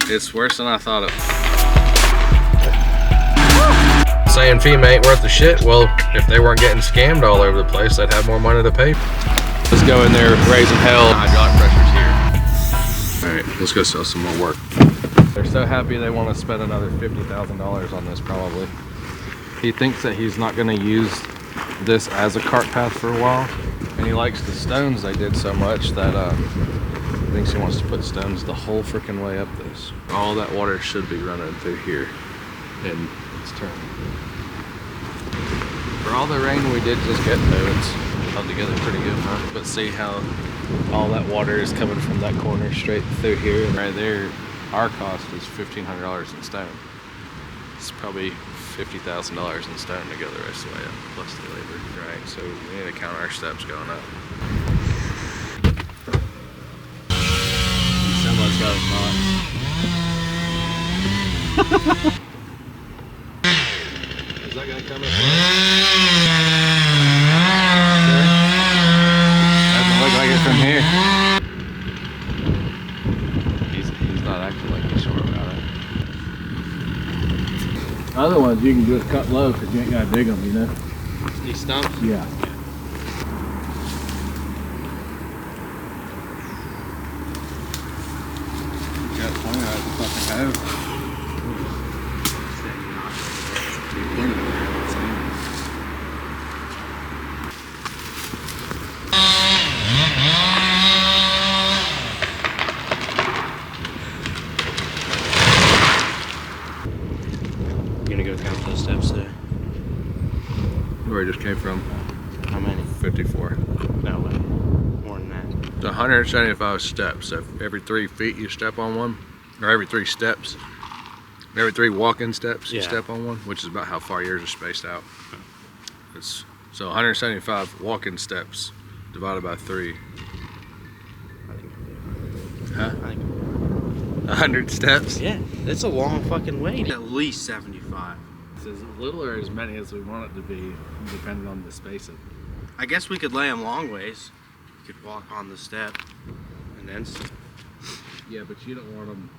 It's worse than I thought it. Saying FEMA ain't worth the shit. Well, if they weren't getting scammed all over the place, they'd have more money to pay. Let's go in there raising hell. Hydraulic pressure's here. All right, let's go sell some more work. They're so happy they want to spend another $50,000 on this probably. He thinks that he's not going to use this as a cart path for a while, and he likes the stones they did so much that he thinks he wants to put stones the whole freaking way up this. All that water should be running through here, and it's turning. For all the rain we did just get though, it's held together pretty good, huh? But see how all that water is coming from that corner straight through here, and right there, our cost is $1,500 in stone. It's probably $50,000 in stone to go the rest of the way up, plus the labor, right? So we need to count our steps going up. Someone's got a knot. Is that gonna come in? Doesn't look like it from here. He's not acting like he's sure about it. Other ones you can just cut low because you ain't gotta dig them, you know? These stumps? Yeah. Got plenty of the fucking hoe. Where it just came from. How many? 54. No way. More than that. It's 175 steps. So every 3 feet you step on one, or every 3 steps, every 3 walk-in steps you step on one, which is about how far yours are spaced out. It's so 175 walk-in steps divided by 3. Huh? 100 steps? Yeah, that's a long fucking way. At least 75. It's as little or as many as we want it to be, depending on the spacing. I guess we could lay them long ways. You could walk on the step and then. Yeah, but you don't want them.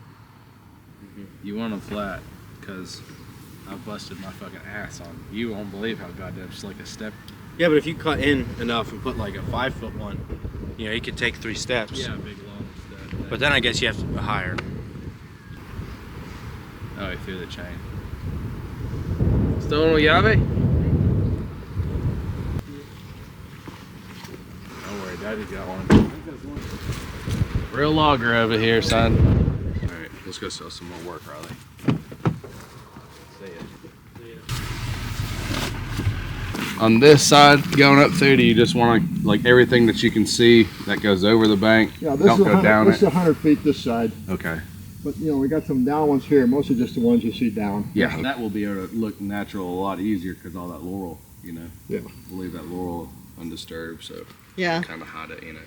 You want them flat, because I busted my fucking ass on. You won't believe how goddamn slick a step. Yeah, but if you cut in enough and put like a 5-foot one, you know, you could take 3 steps. Yeah, a big long step. But then I guess you have to higher. Oh, he threw the chain. Still in llave? Don't worry, Daddy's got one. Real logger over here, son. Alright, let's go sell some more work, Riley. See ya. On this side, going up through, do you just want to, like, everything that you can see that goes over the bank? Yeah, this is 100 feet this side. Okay. But, you know, we got some down ones here, mostly just the ones you see down. Yeah, that will be able to look natural a lot easier because all that laurel, you know. Yeah. We'll leave that laurel undisturbed, so yeah, kind of hide it, you know.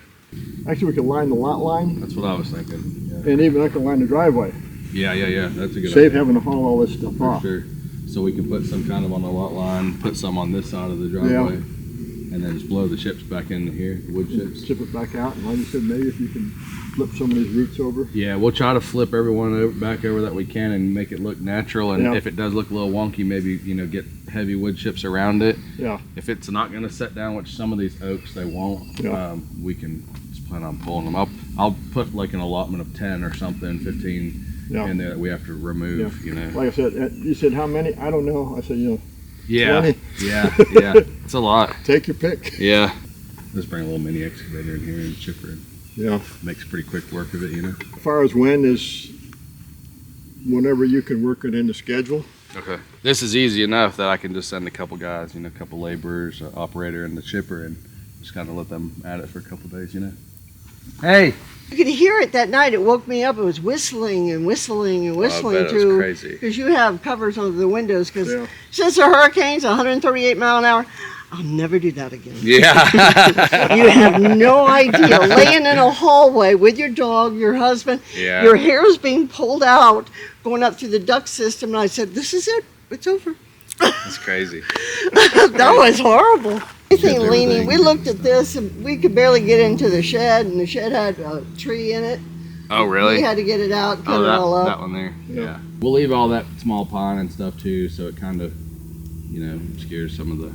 Actually, we could line the lot line. That's what I was thinking. Yeah. And even I could line the driveway. Yeah. That's a good idea. Save having to haul all this stuff off. Sure. So we can put some kind of on the lot line, put some on this side of the driveway, and then just blow the chips back in here, the wood chips. Chip it back out, and like you said, maybe if you can flip some of these roots over. Yeah, we'll try to flip everyone back over that we can and make it look natural. And if it does look a little wonky, maybe, you know, get heavy wood chips around it. Yeah. If it's not going to set down, which some of these oaks they won't, we can just plan on pulling them up. I'll put like an allotment of 10 or something, 15 in there that we have to remove. You know. Like I said, you said how many? I don't know. I said 20. Yeah. It's a lot. Take your pick. Yeah. Let's bring a little mini excavator in here and chipper it. Yeah. Makes pretty quick work of it, you know. As far as when is, whenever you can work it in the schedule. Okay. This is easy enough that I can just send a couple guys, you know, a couple laborers, an operator, and the chipper, and just kind of let them at it for a couple days, you know. Hey. you could hear it that night. It woke me up. It was whistling and whistling and whistling I bet through. it was crazy. Because you have covers over the windows. Because since the hurricane's 138 mile an hour. I'll never do that again. Yeah. You have no idea. Laying in a hallway with your dog, your husband, your hair is being pulled out, going up through the duct system. And I said, this is it. It's over. That's crazy. That was horrible. Anything leaning. We looked at this and we could barely get into the shed, and the shed had a tree in it. Oh, really? We had to get it out, cut it that, all up. that one there. Yeah. We'll leave all that small pine and stuff too, so it kind of, you know, scares some of the.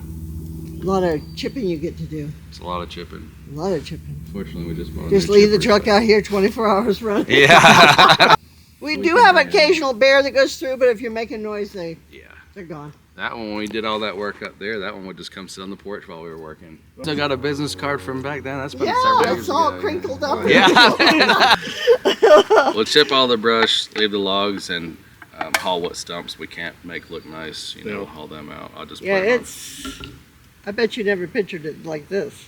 A lot of chipping you get to do. It's a lot of chipping. A lot of chipping. Fortunately, we just bought. Just leave the truck out here 24 hours running. Yeah. We do have an occasional bear that goes through, but if you're making noise, they're gone. That one, when we did all that work up there, that one would just come sit on the porch while we were working. Still got a business card from back then. That's been several years it's all ago, crinkled up. Yeah. We'll chip all the brush, leave the logs, and haul what stumps we can't make look nice. You know, haul them out. I'll just put it on. I bet you never pictured it like this.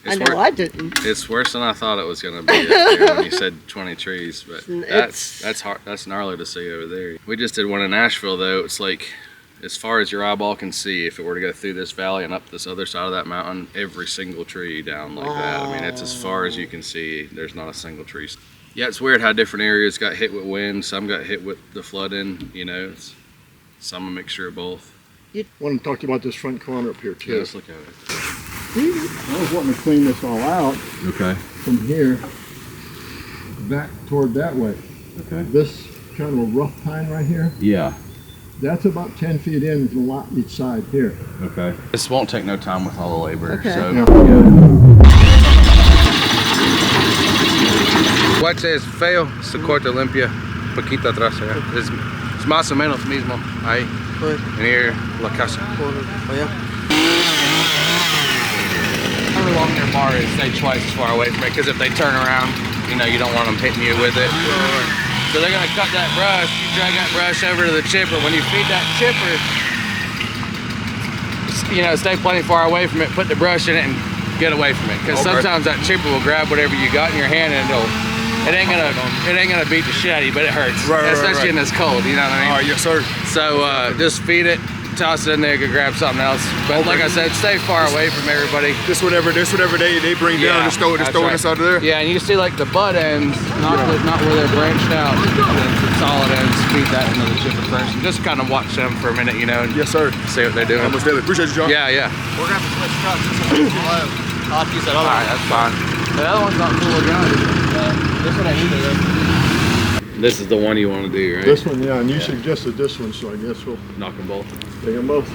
I know I didn't. It's worse than I thought it was gonna be up there when you said 20 trees, but that's hard. That's gnarly to see over there. We just did one in Nashville though. It's like as far as your eyeball can see. If it were to go through this valley and up this other side of that mountain, every single tree down like that. I mean, it's as far as you can see. There's not a single tree. Yeah, it's weird how different areas got hit with wind. Some got hit with the flooding. You know, some a mixture of both. I want to talk to you about this front corner up here too. Yeah, let's look at it. I was wanting to clean this all out. Okay. From here back toward that way. Okay. This kind of a rough pine right here. Yeah. That's about 10 feet in with a lot each side here. Okay. This won't take no time with all the labor. Okay. So. Yeah. What es feo, se corta limpia, poquito atrás. Es más o menos mismo. Ahí. And here, la casa. However long their bar is, stay twice as far away from it, because if they turn around, you know, you don't want them hitting you with it. So they're gonna cut that brush, you drag that brush over to the chipper. When you feed that chipper, you know, stay plenty far away from it, put the brush in it and get away from it. Because sometimes that chipper will grab whatever you got in your hand and it ain't gonna beat the shit out of you, but it hurts. Especially in this cold, you know what I mean? All right, yes sir. So just feed it, toss it in there, go grab something else. But like I said, stay far away from everybody. This whatever they bring down, just throw this out of there. Yeah, and you see like the butt ends, not where they're branched out. The solid ends, feed that into the chipper first. And just kind of watch them for a minute, you know, and Yes sir. see what they're doing. Almost daily. Appreciate you, John. Yeah, yeah. We're gonna have to switch trucks. This one's too low. I'll have to use that other All right, that's fine. The other one's not full of gun. This one ain't either though. This is the one you want to do, right? This one, yeah, and you suggested this one, so I guess we'll Knock them both. take them both.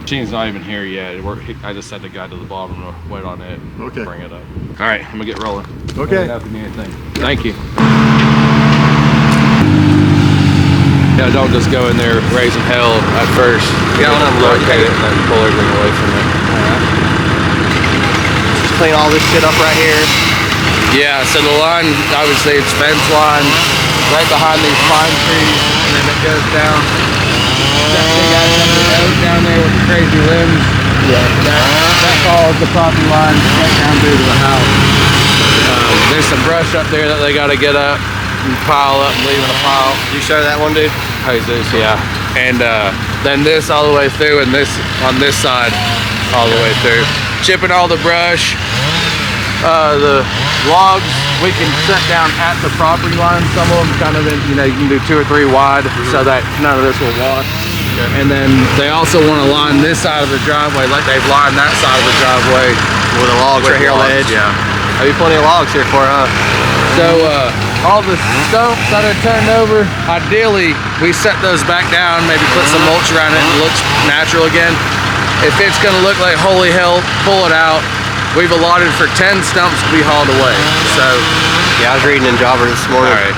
Machine's not even here yet. I just set the guy to the bottom to wait on it and Okay. bring it up. All right, I'm gonna get rolling. Okay. Let me know if you need anything. Thank you. Yeah, don't just go in there raising hell at first. You gotta let them locate it and then pull everything away from it. Just clean all this shit up right here. Yeah, so the line, obviously it's fence line right behind these pine trees, and then it goes down. That big ass oak down there with the crazy limbs. Yeah. That follows the property line right down through to the house. There's some brush up there that they gotta get up and pile up and leave in a pile. You show that one, dude? Jesus, yeah. And then this all the way through, and this on this side all the way through. Chipping all the brush. The logs we can set down at the property line. Some of them kind of, you know, you can do 2 or 3 wide so that none of this will wash. And then they also want to line this side of the driveway like they've lined that side of the driveway With the logs right here on the edge. Yeah. Have you plenty of logs here for, huh? So all the stumps that are turned over, ideally we set those back down, maybe put some mulch around it and it looks natural again. If it's gonna look like holy hell, pull it out. We've allotted for 10 stumps to be hauled away. So Yeah, I was reading in Jobber this morning. all right.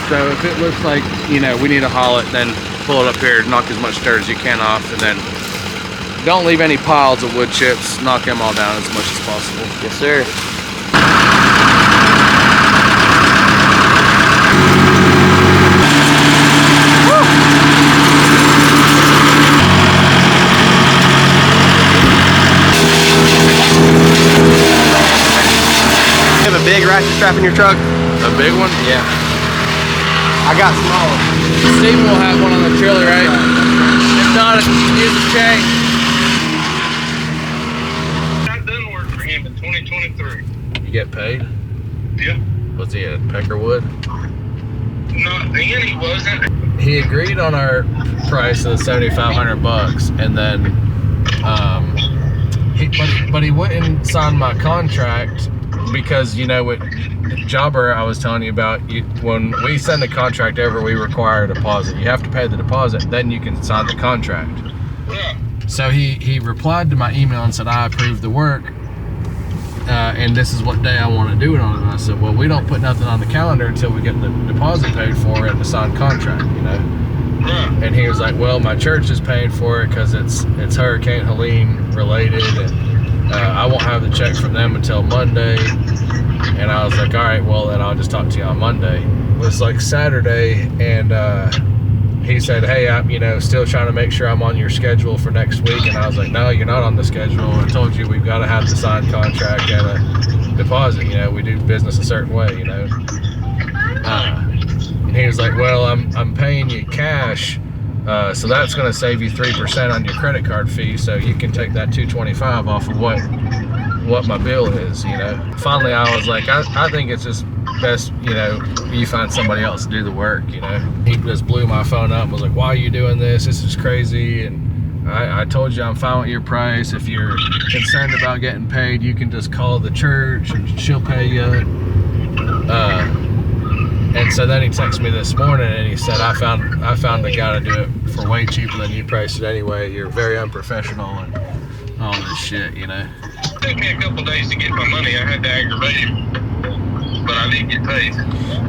So if it looks like, you know, we need to haul it, then pull it up here, knock as much dirt as you can off, and then don't leave any piles of wood chips. Knock them all down as much as possible. Yes, sir. You have a big ratchet strap in your truck? A big one? Yeah. I got smaller. Steve will have one on the trailer, right? If not, use a chain. That done work for him in 2023. You get paid? Yeah. What's he at, Peckerwood? Not then he wasn't. He agreed on our price of $7,500, and then but he wouldn't sign my contract because, you know, jobber I was telling you about, when we send the contract over, we require a deposit. You have to pay the deposit, then you can sign the contract. Yeah. So he replied to my email and said, I approve the work, and this is what day I want to do it on. And I said, well, we don't put nothing on the calendar until we get the deposit paid for and the signed contract, you know? Yeah. And he was like, well, my church is paying for it because it's Hurricane Helene related, and I won't have the check from them until Monday. And I was like, all right, well, then I'll just talk to you on Monday. It was like Saturday, and he said, hey, I'm, you know, still trying to make sure I'm on your schedule for next week. And I was like, no, you're not on the schedule. I told you we've got to have the signed contract and a deposit. You know, we do business a certain way, you know. And he was like, well, I'm paying you cash, so that's going to save you 3% on your credit card fee, so you can take that $225 off of what my bill is, you know. Finally, I was like, I think it's just best, you know, you find somebody else to do the work, you know. He just blew my phone up and was like, why are you doing this? This is crazy. And I told you I'm fine with your price. If you're concerned about getting paid, you can just call the church and she'll pay you. And so then he texted me this morning and he said, I found a guy to do it for way cheaper than you priced it anyway. You're very unprofessional and all this shit, you know. It took me a couple days to get my money. I had to aggravate it, but I did get paid.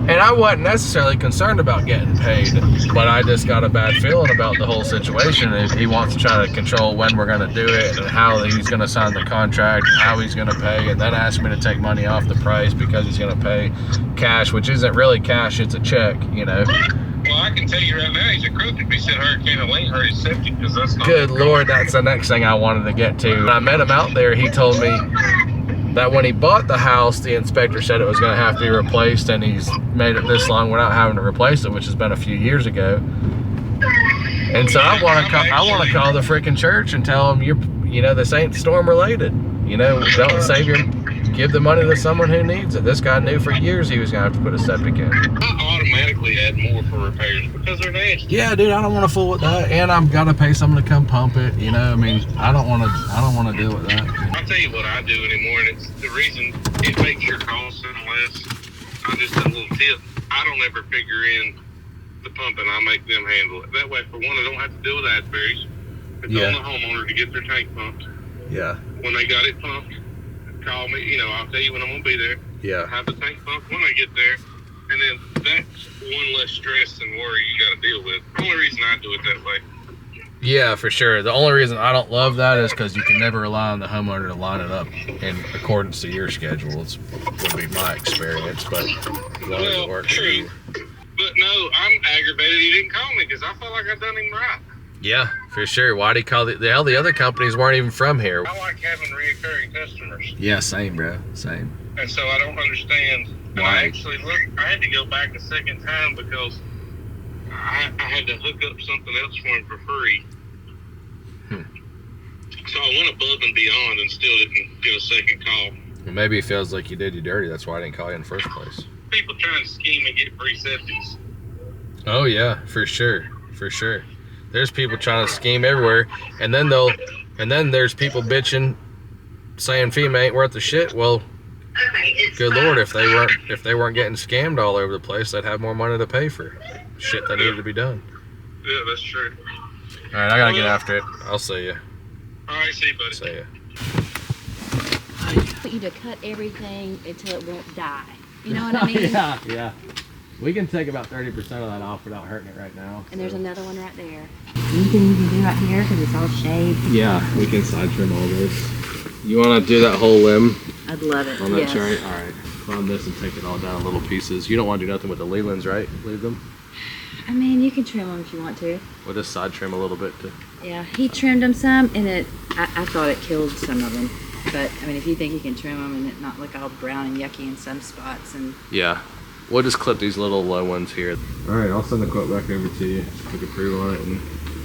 And I wasn't necessarily concerned about getting paid, but I just got a bad feeling about the whole situation. He wants to try to control when we're going to do it and how he's going to sign the contract, how he's going to pay, and then ask me to take money off the price because he's going to pay cash, which isn't really cash, it's a check, you know. Well, I can tell you right now, he's a crook if he said Hurricane Helene hurt his septic, because that's not... Good Lord, that's the next thing I wanted to get to. When I met him out there, he told me that when he bought the house, the inspector said it was going to have to be replaced, and he's made it this long without having to replace it, which has been a few years ago. And so I want to call the freaking church and tell them, you know, this ain't storm related. You know, don't save your... Give the money to someone who needs it. This guy knew for years he was going to have to put a septic in. I automatically add more for repairs because they're nasty. Yeah, dude, I don't want to fool with that, and I've got to pay someone to come pump it. You know, I mean, I don't want to deal with that. I'll tell you what I do anymore, and it's the reason it makes your costs sound less. I just a little tip. I don't ever figure in the pumping. I make them handle it. That way, for one, I don't have to deal with Asbury's. It's on the homeowner to get their tank pumped. Yeah. When they got it pumped, call me, you know, I'll tell you when I'm going to be there. Yeah. Have the tank pumped when I get there. And then that's one less stress and worry you got to deal with. The only reason I do it that way. Yeah, for sure. The only reason I don't love that is because you can never rely on the homeowner to line it up in accordance to your schedule. It's would be my experience, but as long as it works for you. But no, I'm aggravated he didn't call me because I felt like I done him right. Yeah, for sure. Why'd he call the hell? The other companies weren't even from here. I like having reoccurring customers. Yeah, same, bro. Same. And so I don't understand. And Why? I actually I had to go back a second time because I had to hook up something else for him for free. So I went above and beyond and still didn't get a second call. Well, maybe he feels like you did you dirty. That's why I didn't call you in the first place. People trying to scheme and get free septics. Oh yeah, for sure. For sure. There's people trying to scheme everywhere, and then there's people bitching, saying FEMA ain't worth the shit. Well, good Lord, if they weren't getting scammed all over the place, they'd have more money to pay for shit that needed to be done. Yeah, that's true. All right, I gotta get after it. I'll see you. All right, see you, buddy. See ya. I want you to cut everything until it won't die. You know what I mean? Yeah. We can take about 30% of that off without hurting it right now. And there's another one right there. Anything you can do right here because it's all shaved? Yeah, we can side trim all this. You want to do that whole limb I'd love it. on that yes. cherry? All right. Climb this and take it all down in little pieces. You don't want to do nothing with the leaves, right? Leave them? I mean, you can trim them if you want to. We'll just side trim a little bit too. Yeah, he trimmed them some, and I thought it killed some of them. But, I mean, if you think you can trim them and it not look all brown and yucky in some spots. And Yeah. We'll just clip these little low ones here. All right, I'll send the quote back over to you. Click approve on it, and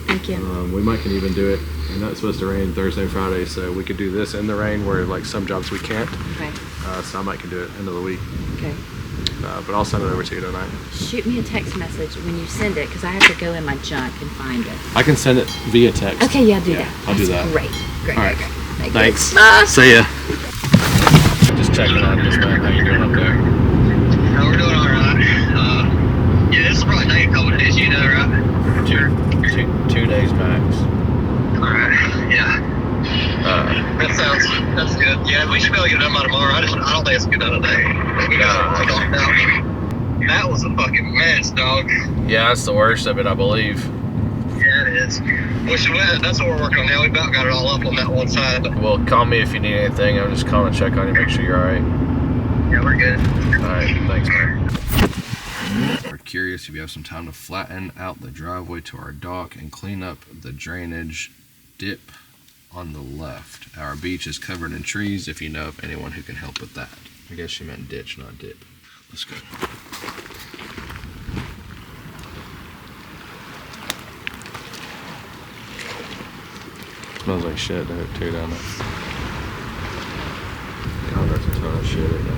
Thank you. we might can even do it. And that's supposed to rain Thursday and Friday, so we could do this in the rain where like some jobs we can't. Okay. So I might can do it end of the week. Okay. But I'll send it over to you tonight. Shoot me a text message when you send it, because I have to go in my junk and find it. I can send it via text. Okay, yeah, do that. I'll do That's that. Great. All right. Great. Thanks. Bye. See ya. Just checking on this man. How you doing up there? No, we're doing all right. Yeah, this will probably take a couple of days, you know, right? Sure. Two days max. All right. Yeah. That's good. Yeah, we should be able to get it done by tomorrow. I don't think it's gonna get done today. We got it all knocked out. That was a fucking mess, dog. Yeah, that's the worst of it, I believe. Yeah, it is. That's what we're working on now. We about got it all up on that one side. Well, call me if you need anything. I'm just calling to check on you, make sure you're alright. Yeah, we're good. Alright, thanks, man. We're curious if you have some time to flatten out the driveway to our dock and clean up the drainage dip on the left. Our beach is covered in trees if you know of anyone who can help with that. I guess she meant ditch, not dip. Let's go. Smells like shit too, down there. Yeah, that's a ton of shit in there.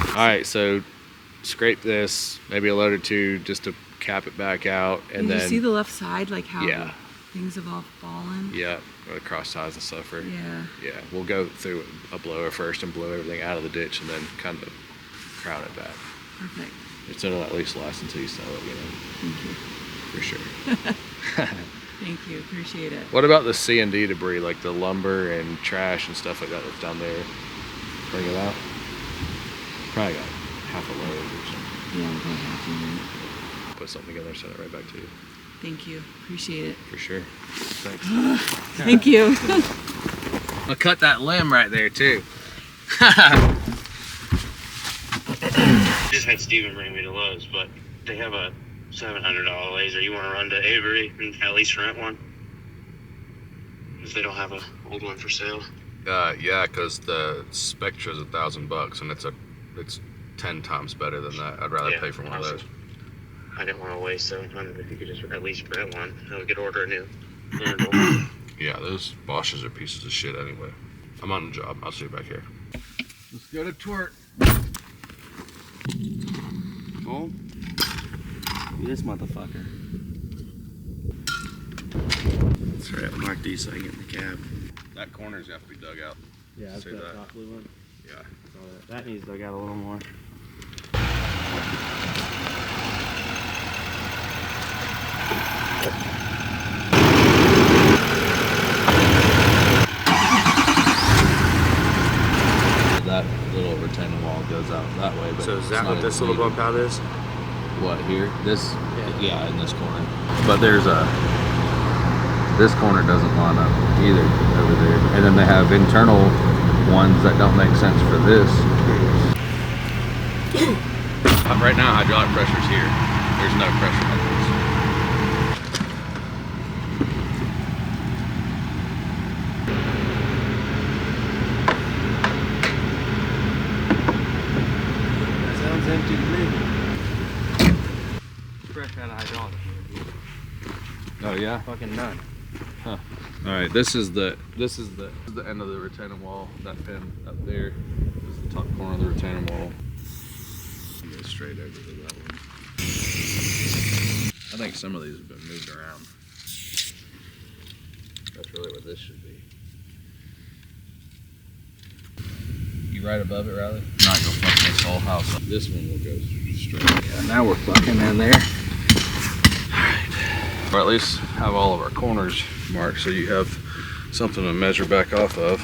Alright, so scrape this, maybe a load or two just to cap it back out, and Did then you see the left side, like how yeah, things have all fallen? yeah, or the cross ties and stuff. Or, Yeah. yeah, we'll go through a blower first and blow everything out of the ditch, and then kind of crown it back. Perfect. It's gonna at least last until you sell it, you know. Thank you. For sure. Thank you. Appreciate it. What about the C&D debris, like the lumber and trash and stuff like that that's down there? Bring it out. Probably got half a load or something. Yeah, we'll probably have to. Put something together, send it right back to you. Thank you. Appreciate it. For sure. Thanks. Thank you. I'll cut that limb right there too. Just had Steven bring me to Lowe's, but they have a $700 laser. You want to run to Avery and at least rent one? If they don't have a old one for sale. Yeah, because the Spectra's $1,000 and it's 10 times better than that. I'd rather pay for one of those. I didn't want to waste $700 if you could just at least rent one. Then we could order a new. Yeah, those Bosches are pieces of shit anyway. I'm on the job. I'll see you back here. Let's go to twerk. Oh, this motherfucker. That's right, mark these so I can get in the cab. That corner's gonna have to be dug out. Yeah, that's See that that? top blue one. Yeah. That needs dug out a little more. That little retaining wall goes out that way. But So is it's that not what this as little deep. bump out is? What, here? This? Yeah, in this corner. But there's this corner doesn't line up either over there. And then they have internal ones that don't make sense for this. Right now, hydraulic pressure's here. There's no pressure on this. That sounds empty to me. Fresh out of hydraulic. Oh yeah. Fucking none. Huh. All right. This is the end of the retaining wall. That pin up there is the top corner of the retaining wall. Go straight over to that one. I think some of these have been moved around. That's really what this should be. You right above it, Riley? Not gonna fuck this whole house up. This one will go straight. Yeah, now we're fucking in there. Or at least have all of our corners marked so you have something to measure back off of.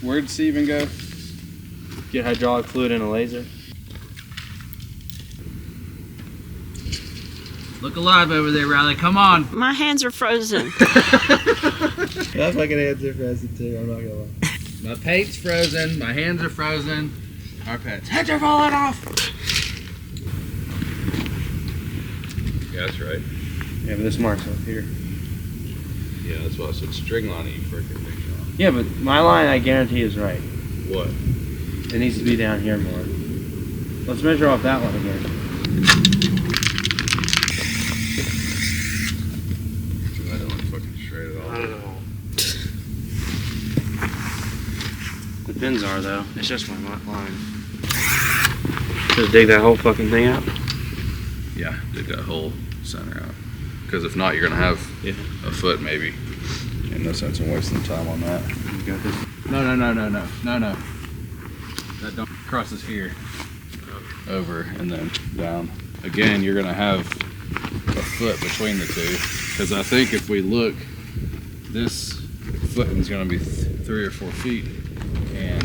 Where'd Steven go? Get hydraulic fluid in a laser? Look alive over there, Riley. Come on. My hands are frozen. My fucking hands are frozen too, I'm not gonna lie. My paint's frozen. My hands are frozen. Our pets' heads are falling off. Yeah, that's right. Yeah, but this mark's up here. Yeah, that's why I said string line it, you freaking big John. Yeah, but my line I guarantee is right. What? It needs to be down here more. Let's measure off that one again. I don't want to fucking straight it all. I don't know. The pins are though. It's just my line. Just dig that whole fucking thing out. Yeah, dig that whole center out. Because if not, you're gonna have a foot maybe. And no sense in wasting time on that. You got this. No. That dump crosses here, over, and then down. Again, you're gonna have a foot between the two, because I think if we look, this footing's gonna be 3 or 4 feet, and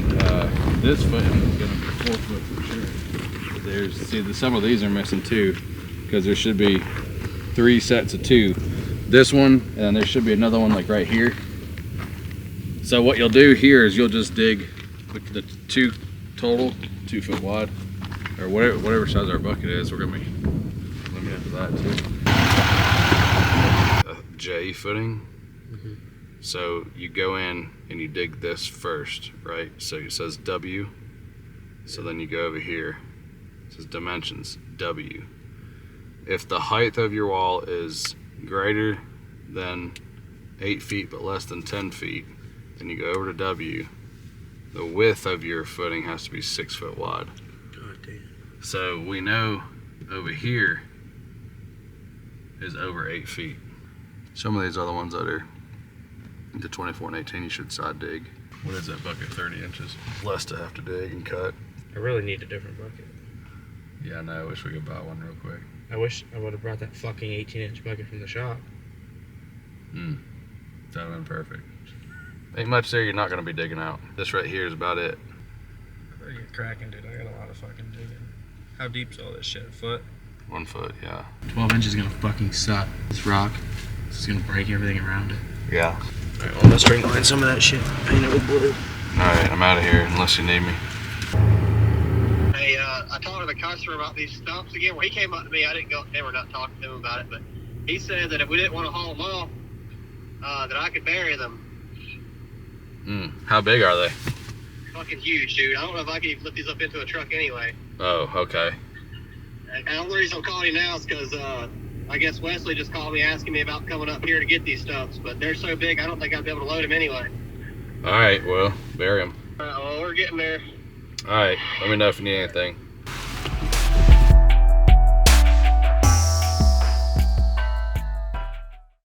this footing is gonna be 4 foot for sure. Some of these are missing too, because there should be 3 sets of 2. This one, and there should be another one like right here. So what you'll do here is you'll just dig the 2 total, 2 foot wide, or whatever size our bucket is. We're gonna be limited to that too. A J footing. So you go in and you dig this first, right? So it says W. So then you go over here. It says dimensions, W. If the height of your wall is greater than 8 feet but less than 10 feet, then you go over to W. The width of your footing has to be 6 foot wide. God damn. So we know over here is over 8 feet. Some of these are the ones that are the 24 and 18 you should side dig. What is that bucket, 30 inches? Less to have to dig and cut. I really need a different bucket. Yeah, I know, I wish we could buy one real quick. I wish I would have brought that fucking 18-inch bucket from the shop. That would have been perfect. Ain't much there you're not gonna be digging out. This right here is about it. I better get cracking, dude. I got a lot of fucking digging. How deep's all this shit? A foot? 1 foot, yeah. 12 inches is gonna fucking suck. This rock is gonna break everything around it. Yeah. Alright, well, let's string line some of that shit. Paint it with blue. Alright, I'm out of here unless you need me. Hey, I talked to the customer about these stumps again. Well, he came up to me. I didn't go, ever not talk to him about it, but he said that if we didn't want to haul them off, that I could bury them. How big are they? Fucking huge, dude. I don't know if I can even lift these up into a truck anyway. Oh, okay. And the only reason I'm calling you now is because I guess Wesley just called me asking me about coming up here to get these stumps, but they're so big I don't think I'd be able to load them anyway. Alright, well, bury them. Well, we're getting there. Alright, let me know if you need anything.